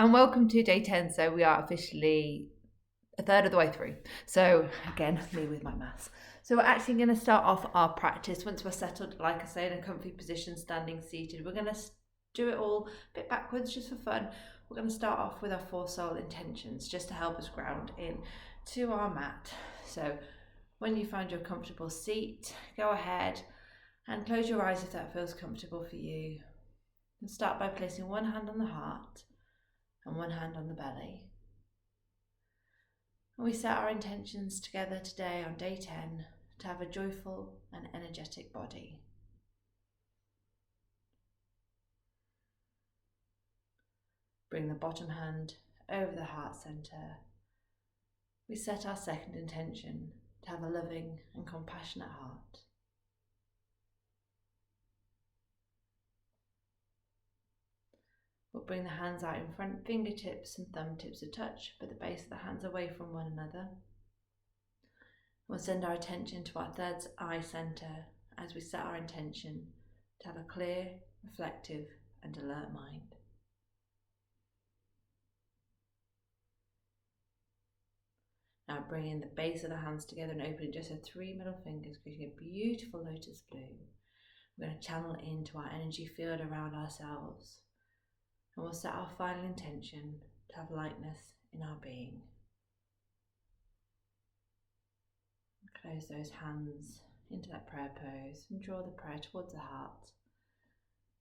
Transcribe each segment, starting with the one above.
and welcome to day 10. So we are officially a third of the way through. So again, me with my maths. So we're actually going to start off our practice once we're settled, like I say, in a comfy position, standing, seated. We're going to do it all a bit backwards just for fun. We're going to start off with our 4 soul intentions just to help us ground in to our mat. So when you find your comfortable seat, go ahead and close your eyes if that feels comfortable for you. And start by placing one hand on the heart and one hand on the belly. And we set our intentions together today on day 10 to have a joyful and energetic body. Bring the bottom hand over the heart center. We set our second intention to have a loving and compassionate heart. We'll bring the hands out in front, fingertips and thumb tips a touch, but the base of the hands away from one another. We'll send our attention to our third eye center as we set our intention to have a clear, reflective and alert mind. Now bringing the base of the hands together and opening just the 3 middle fingers, creating a beautiful lotus bloom. We're going to channel into our energy field around ourselves. And we'll set our final intention to have lightness in our being. Close those hands into that prayer pose and draw the prayer towards the heart.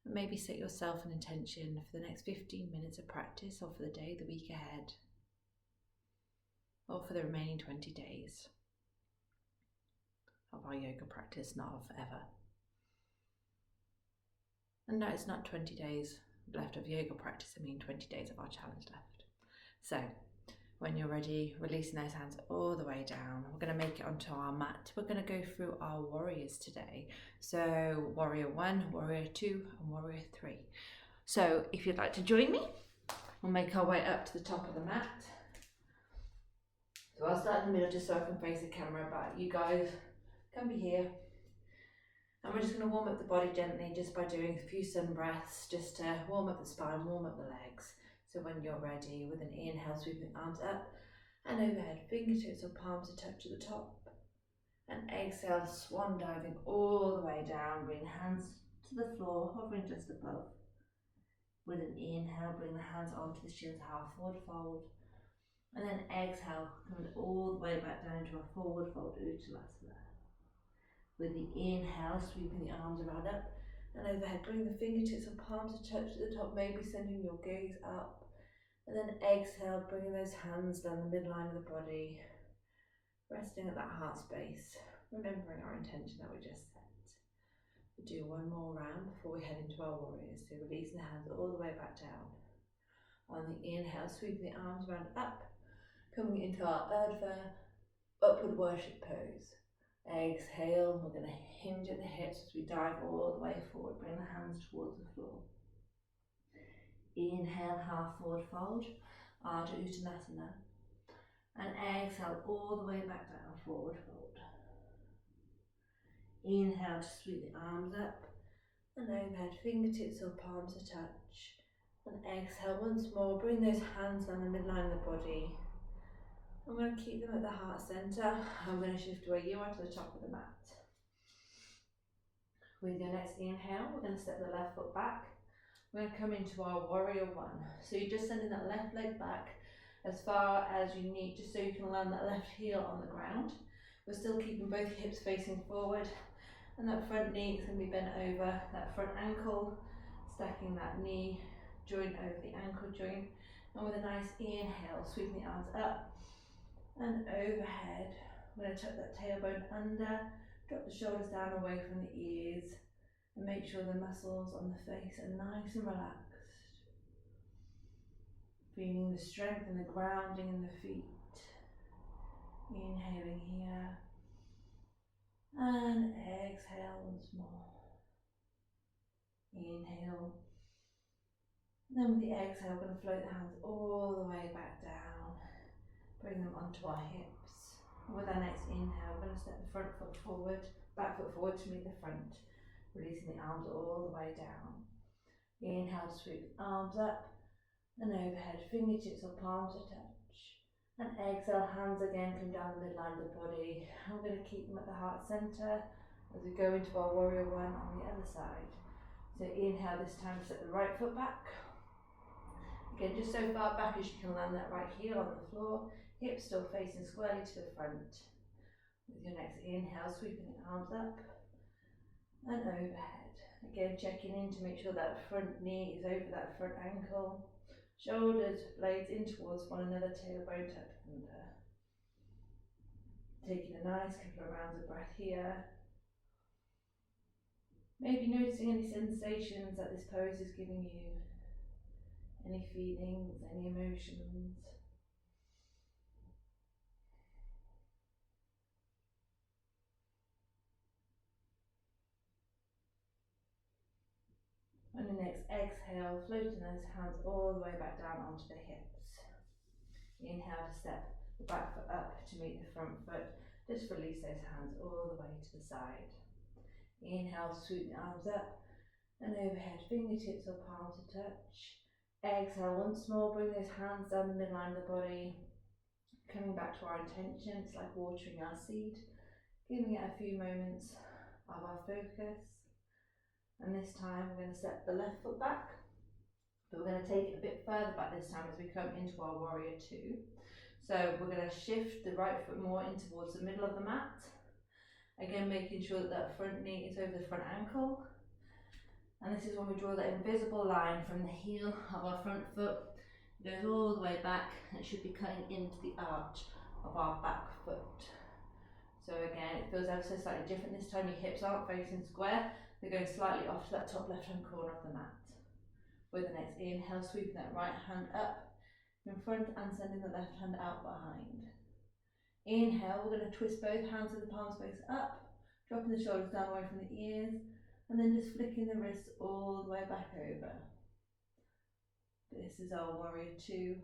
And maybe set yourself an intention for the next 15 minutes of practice, or for the day, the week ahead, or for the remaining 20 days of our yoga practice, not of forever. And no, it's not 20 days left of yoga practice, I mean 20 days of our challenge left. So when you're ready, releasing those hands all the way down, we're going to make it onto our mat. We're going to go through our warriors today. So warrior 1, warrior 2 and warrior 3. So if you'd like to join me, we'll make our way up to the top of the mat. So I'll start in the middle just so I can face the camera, but you guys can be here. And we're just going to warm up the body gently just by doing a few sun breaths, just to warm up the spine, warm up the legs. So when you're ready, with an inhale, sweeping arms up and overhead, fingertips or palms a touch to the top. And exhale, swan diving all the way down, bring hands to the floor, hovering just above. With an inhale, bring the hands onto the shins, half forward fold. And then exhale, coming all the way back down into a forward fold, Uttanasana. With the inhale, sweeping the arms around up and overhead, bring the fingertips and palms a touch to the top, maybe sending your gaze up. And then exhale, bringing those hands down the midline of the body, resting at that heart space, remembering our intention that we just set. We'll do one more round before we head into our warriors. So releasing the hands all the way back down. On the inhale, sweeping the arms around up, coming into our Urdhva upward worship pose. Exhale, we're going to hinge at the hips as we dive all the way forward. Bring the hands towards the floor. Inhale, half forward fold, Ardha Uttanasana. And exhale, all the way back down, forward fold. Inhale to sweep the arms up and overhead, fingertips or palms a touch. And exhale once more, bring those hands down the midline of the body. I'm going to keep them at the heart centre. I'm going to shift where you are to the top of the mat. With your next inhale, we're going to step the left foot back. We're going to come into our warrior 1. So you're just sending that left leg back as far as you need, just so you can land that left heel on the ground. We're still keeping both hips facing forward, and that front knee is going to be bent over, that front ankle, stacking that knee joint over the ankle joint. And with a nice inhale, sweeping the arms up and overhead. We're going to tuck that tailbone under, drop the shoulders down away from the ears, and make sure the muscles on the face are nice and relaxed. Feeling the strength and the grounding in the feet. Inhaling here. And exhale once more. Inhale. And then with the exhale, we're going to float the hands all the way back down. Bring them onto our hips. And with our next inhale, we're going to step the front foot forward, back foot forward to meet the front. Releasing the arms all the way down. Inhale to sweep the arms up and overhead, fingertips or palms to touch. And exhale, hands again come down the midline of the body. And we're going to keep them at the heart centre as we go into our warrior one on the other side. So inhale this time, set the right foot back. Again, just so far back as you can land that right heel on the floor, hips still facing squarely to the front. With your next inhale, sweeping the arms up and overhead. Again, checking in to make sure that front knee is over that front ankle. Shoulders, blades in towards one another, tailbone tucked under. Taking a nice couple of rounds of breath here. Maybe noticing any sensations that this pose is giving you. Any feelings, any emotions. On your next exhale, floating those hands all the way back down onto the hips. Inhale to step the back foot up to meet the front foot. Just release those hands all the way to the side. Inhale, sweep the arms up and overhead, fingertips or palms to touch. Exhale once more, bring those hands down the midline of the body. Coming back to our intention, it's like watering our seed. Giving it a few moments of our focus. And this time we're going to step the left foot back, but we're going to take it a bit further back this time as we come into our warrior two. So we're going to shift the right foot more in towards the middle of the mat. Again, making sure that that front knee is over the front ankle. And this is when we draw that invisible line from the heel of our front foot. It goes all the way back and it should be cutting into the arch of our back foot. So again, it feels ever so slightly different. This time your hips aren't facing square, they're going slightly off to that top left hand corner of the mat. With the next inhale, sweeping that right hand up in front and sending the left hand out behind. Inhale, we're going to twist both hands with the palms face up, dropping the shoulders down away from the ears, and then just flicking the wrists all the way back over. This is our warrior two.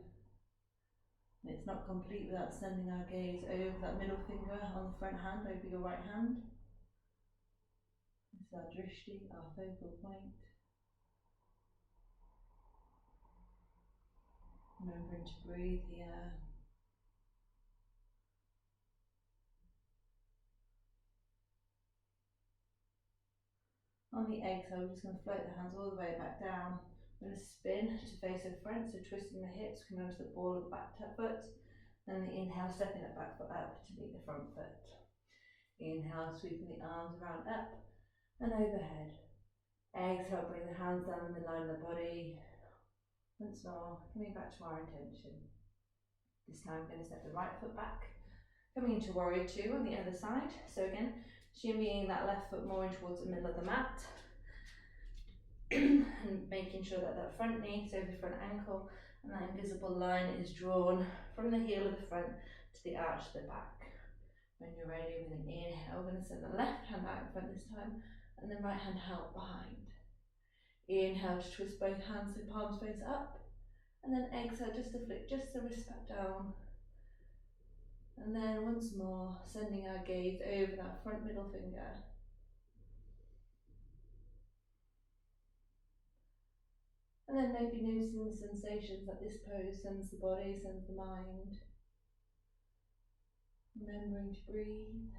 And it's not complete without sending our gaze over that middle finger on the front hand, over your right hand. This is our drishti, our focal point. Remembering to breathe here. On the exhale, we're just going to float the hands all the way back down. We're going to spin to face the front, so twisting the hips, coming onto the ball of the back foot. Then the inhale, stepping that back foot up to meet the front foot. Inhale, sweeping the arms around up and overhead. Exhale, bring the hands down the midline of the body. Once more, coming back to our intention. This time we're going to step the right foot back, coming into warrior two on the other side. So again, shimmying that left foot more in towards the middle of the mat. And making sure that that front knee is over the front ankle and that invisible line is drawn from the heel of the front to the arch of the back. When you're ready, with an inhale, we're going to send the left hand out in front this time and the right hand out behind. Inhale to twist both hands with palms face up, and then exhale just to flick just the wrist back down. And then once more, sending our gaze over that front middle finger. And then maybe noticing the sensations that this pose sends the body, sends the mind. Remembering to breathe.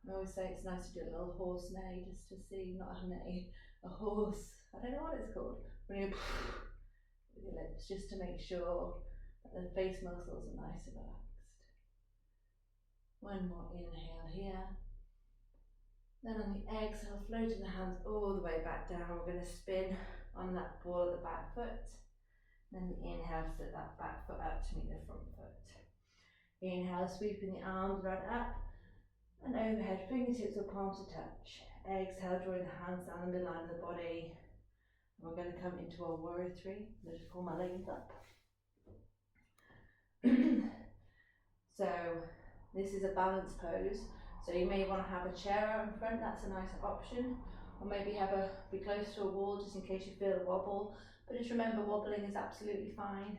I always say it's nice to do a little horse neigh just to see, not a neigh, a horse. I don't know what it's called. When you with your lips, just to make sure that the face muscles are nice and relaxed. One more inhale here. Then on the exhale, floating the hands all the way back down. We're going to spin on that ball of the back foot. Then the inhale, set that back foot up to meet the front foot. Inhale, sweeping the arms right up and overhead, fingertips or palms to touch. Exhale, drawing the hands down the midline of the body. And we're going to come into our warrior three. I'm going to pull my legs up. So this is a balance pose. So you may want to have a chair out in front, that's a nice option. Or maybe be close to a wall just in case you feel a wobble. But just remember, wobbling is absolutely fine.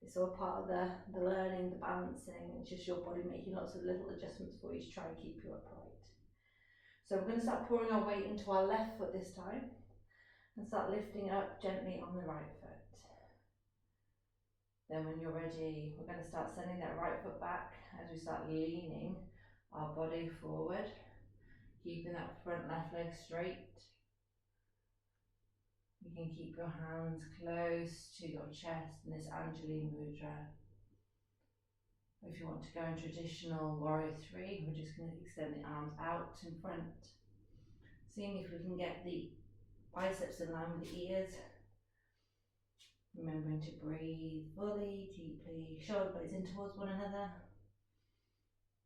It's all part of the learning, the balancing. It's just your body making lots of little adjustments for you to try and keep you upright. So we're going to start pouring our weight into our left foot this time. And start lifting up gently on the right foot. Then when you're ready, we're going to start sending that right foot back as we start leaning our body forward, keeping that front left leg straight. You can keep your hands close to your chest in this Anjali Mudra. If you want to go in traditional Warrior 3, we're just going to extend the arms out in front, seeing if we can get the biceps in line with the ears. Remembering to breathe fully, deeply, shoulder blades in towards one another.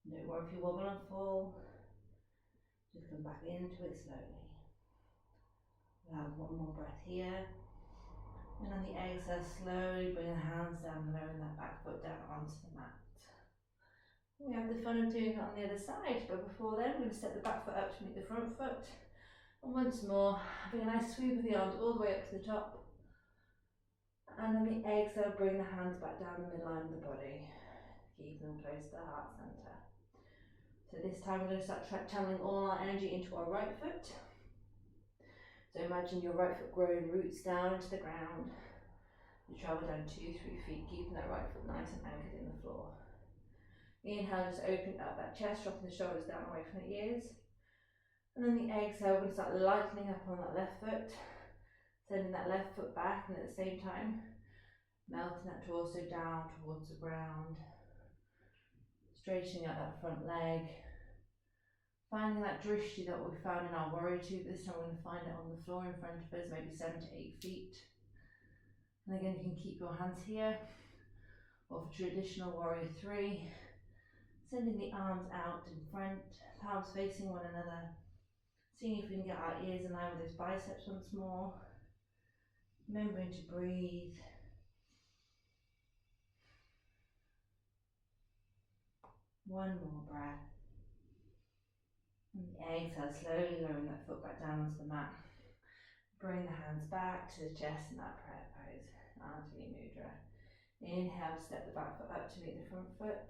Don't worry if you wobble and fall, just come back into it slowly. We'll have one more breath here. And on the exhale, slowly bring the hands down, lowering that back foot down onto the mat. We have the fun of doing it on the other side, but before then, we're going to step the back foot up to meet the front foot. And once more, having a nice sweep of the arms all the way up to the top. And on the exhale, bring the hands back down the midline of the body. Keep them close to the heart centre. So this time we're going to start channeling all our energy into our right foot. So imagine your right foot growing roots down into the ground. You travel down 2-3 feet, keeping that right foot nice and anchored in the floor. Inhale, just opening up that chest, dropping the shoulders down away from the ears. And then the exhale, we're going to start lightening up on that left foot, sending that left foot back, and at the same time, melting that torso down towards the ground, straightening out that front leg, finding that drishti that we found in our Warrior 2, but this time we're going to find it on the floor in front of us, maybe 7 to 8 feet. And again, you can keep your hands here, or for traditional Warrior 3, sending the arms out in front, palms facing one another, seeing if we can get our ears in line with those biceps once more, remembering to breathe. One more breath. And exhale, slowly lowering that foot back down onto the mat. Bring the hands back to the chest in that prayer pose, Anjali Mudra. Inhale, step the back foot up to meet the front foot.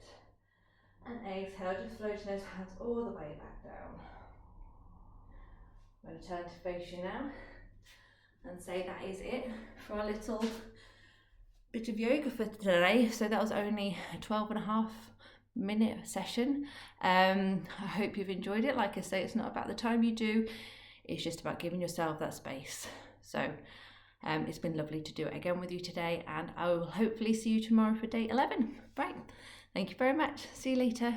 And exhale, just floating those hands all the way back down. I'm going to turn to face you now and say that is it for our little bit of yoga for today. So that was only a 12.5-minute session. I hope you've enjoyed it. Like I say, it's not about the time you do, it's just about giving yourself that space. So it's been lovely to do it again with you today, and I will hopefully see you tomorrow for day 11. Right, thank you very much. See you later.